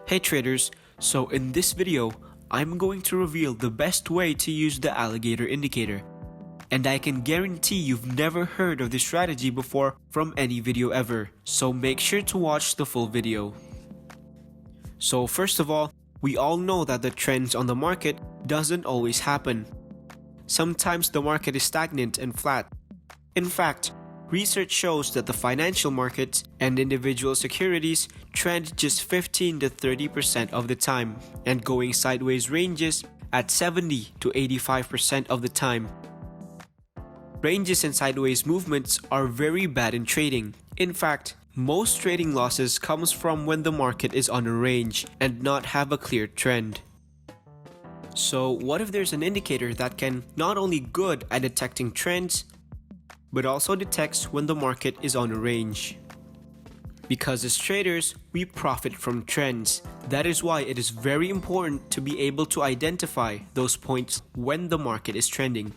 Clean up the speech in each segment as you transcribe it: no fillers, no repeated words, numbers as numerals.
Hey traders, so in this video, I'm going to reveal the best way to use the alligator indicator. And I can guarantee you've never heard of this strategy before from any video ever, so make sure to watch the full video. So first of all, we all know that the trends on the market doesn't always happen. Sometimes the market is stagnant and flat. In fact, research shows that the financial markets and individual securities trend just 15 to 30% of the time, and going sideways ranges at 70 to 85% of the time. Ranges and sideways movements are very bad in trading. In fact, most trading losses comes from when the market is on a range and not have a clear trend. So what if there's an indicator that can not only good at detecting trends, but also detects when the market is on a range? Because as traders, we profit from trends. That is why it is very important to be able to identify those points when the market is trending.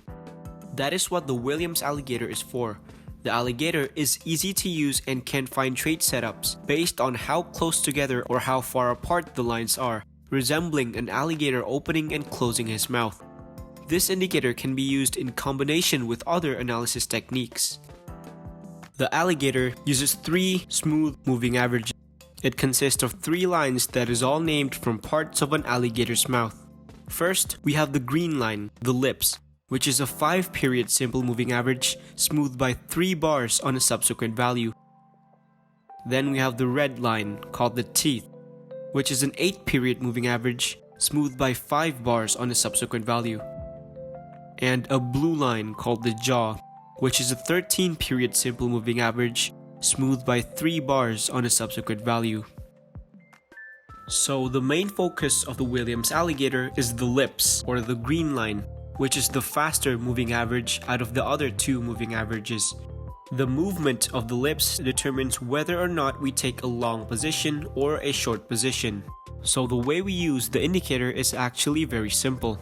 That is what the Williams Alligator is for. The Alligator is easy to use and can find trade setups based on how close together or how far apart the lines are, resembling an alligator opening and closing his mouth. This indicator can be used in combination with other analysis techniques. The alligator uses 3 smooth moving averages. It consists of 3 lines that is all named from parts of an alligator's mouth. First, we have the green line, the lips, which is a 5-period simple moving average smoothed by 3 bars on a subsequent value. Then we have the red line, called the teeth, which is an 8-period moving average smoothed by 5 bars on a subsequent value. And a blue line called the jaw, which is a 13-period simple moving average smoothed by 3 bars on a subsequent value. So the main focus of the Williams Alligator is the lips, or the green line, which is the faster moving average out of the other 2 moving averages. The movement of the lips determines whether or not we take a long position or a short position. So the way we use the indicator is actually very simple.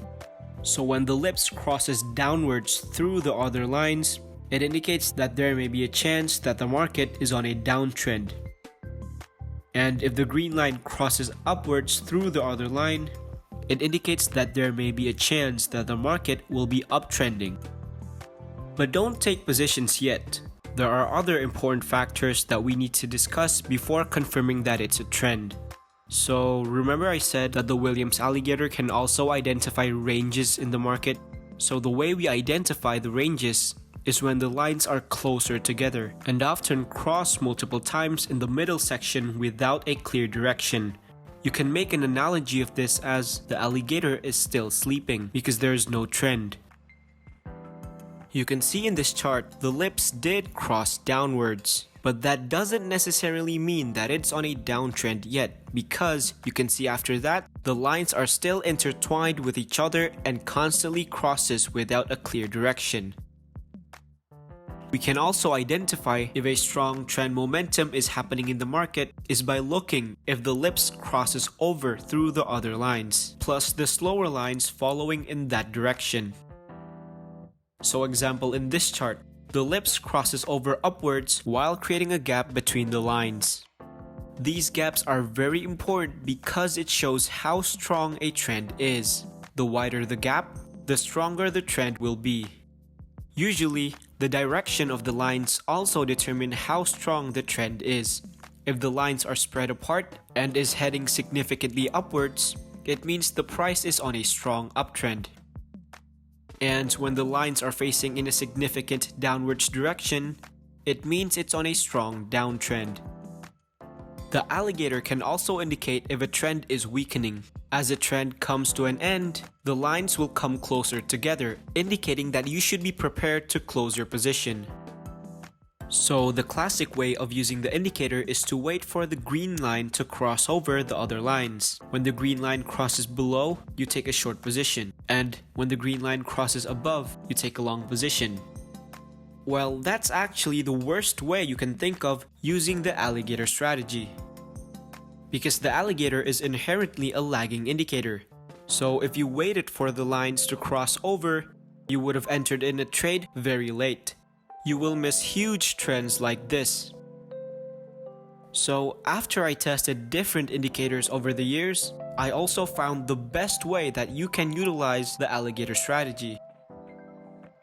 So when the lips crosses downwards through the other lines, it indicates that there may be a chance that the market is on a downtrend. And if the green line crosses upwards through the other line, it indicates that there may be a chance that the market will be uptrending. But don't take positions yet. There are other important factors that we need to discuss before confirming that it's a trend. So remember I said that the Williams Alligator can also identify ranges in the market? So the way we identify the ranges is when the lines are closer together and often cross multiple times in the middle section without a clear direction. You can make an analogy of this as the alligator is still sleeping because there is no trend. You can see in this chart the lips did cross downwards, but that doesn't necessarily mean that it's on a downtrend yet, because you can see after that the lines are still intertwined with each other and constantly crosses without a clear direction. We can also identify if a strong trend momentum is happening in the market is by looking if the lips crosses over through the other lines, plus the slower lines following in that direction. So example in this chart, the lips crosses over upwards while creating a gap between the lines. These gaps are very important because it shows how strong a trend is. The wider the gap, the stronger the trend will be. Usually, the direction of the lines also determine how strong the trend is. If the lines are spread apart and is heading significantly upwards, it means the price is on a strong uptrend. And when the lines are facing in a significant downwards direction, it means it's on a strong downtrend. The alligator can also indicate if a trend is weakening. As a trend comes to an end, the lines will come closer together, indicating that you should be prepared to close your position. So the classic way of using the indicator is to wait for the green line to cross over the other lines. When the green line crosses below, you take a short position, and when the green line crosses above, you take a long position. Well, that's actually the worst way you can think of using the alligator strategy, because the alligator is inherently a lagging indicator. So if you waited for the lines to cross over, you would have entered in a trade very late. You will miss huge trends like this. So after I tested different indicators over the years, I also found the best way that you can utilize the alligator strategy.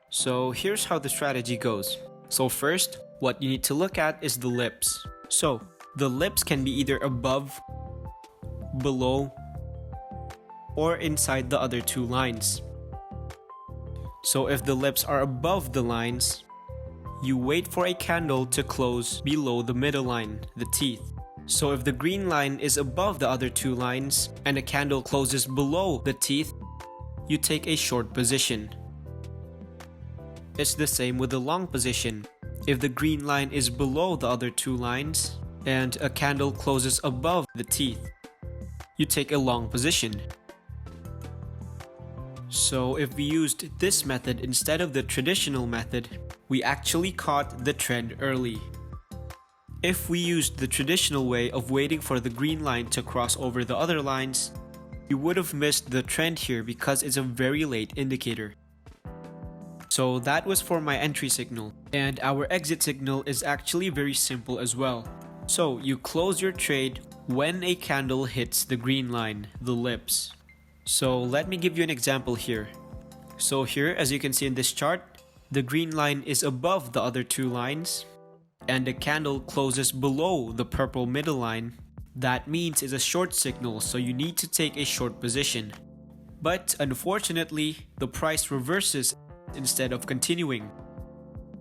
So here's how the strategy goes. So first, what you need to look at is the lips. So the lips can be either above, below, or inside the other two lines. So if the lips are above the lines, you wait for a candle to close below the middle line, the teeth. So if the green line is above the other two lines and a candle closes below the teeth, you take a short position. It's the same with the long position. If the green line is below the other two lines and a candle closes above the teeth, you take a long position. So if we used this method instead of the traditional method, we actually caught the trend early. If we used the traditional way of waiting for the green line to cross over the other lines, we would have missed the trend here because it's a very late indicator. So that was for my entry signal, and our exit signal is actually very simple as well. So you close your trade when a candle hits the green line, the lips. So let me give you an example here. So here, as you can see in this chart, the green line is above the other two lines and the candle closes below the purple middle line. That means it's a short signal, so you need to take a short position. But unfortunately, the price reverses instead of continuing.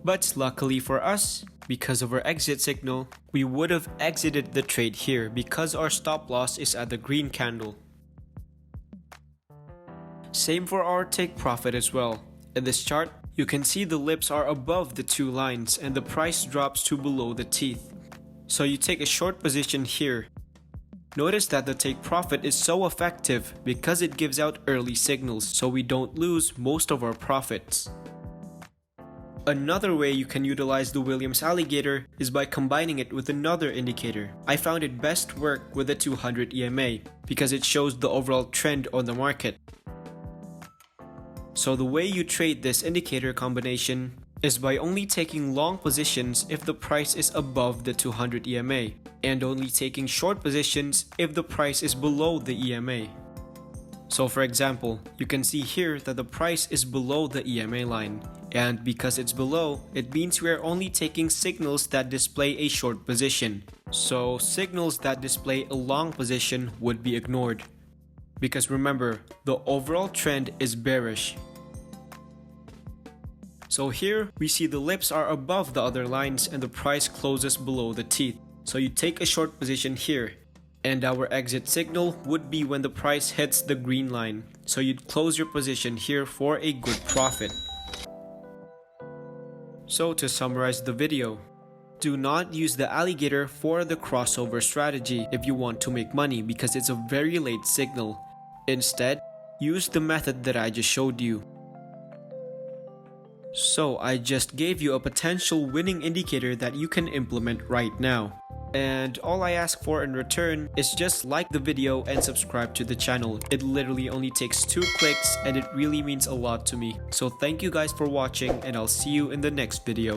But luckily for us, because of our exit signal, we would have exited the trade here because our stop loss is at the green candle. Same for our take profit as well. In this chart, you can see the lips are above the two lines and the price drops to below the teeth. So you take a short position here. Notice that the take profit is so effective because it gives out early signals so we don't lose most of our profits. Another way you can utilize the Williams Alligator is by combining it with another indicator. I found it best work with the 200 EMA because it shows the overall trend on the market. So the way you trade this indicator combination is by only taking long positions if the price is above the 200 EMA and only taking short positions if the price is below the EMA. So for example, you can see here that the price is below the EMA line, and because it's below, it means we are only taking signals that display a short position. So signals that display a long position would be ignored. Because remember, the overall trend is bearish. So here, we see the lips are above the other lines and the price closes below the teeth. So you take a short position here. And our exit signal would be when the price hits the green line. So you'd close your position here for a good profit. So to summarize the video, do not use the alligator for the crossover strategy if you want to make money because it's a very late signal. Instead, use the method that I just showed you. So I just gave you a potential winning indicator that you can implement right now. And all I ask for in return is just like the video and subscribe to the channel. It literally only takes 2 clicks and it really means a lot to me. So thank you guys for watching and I'll see you in the next video.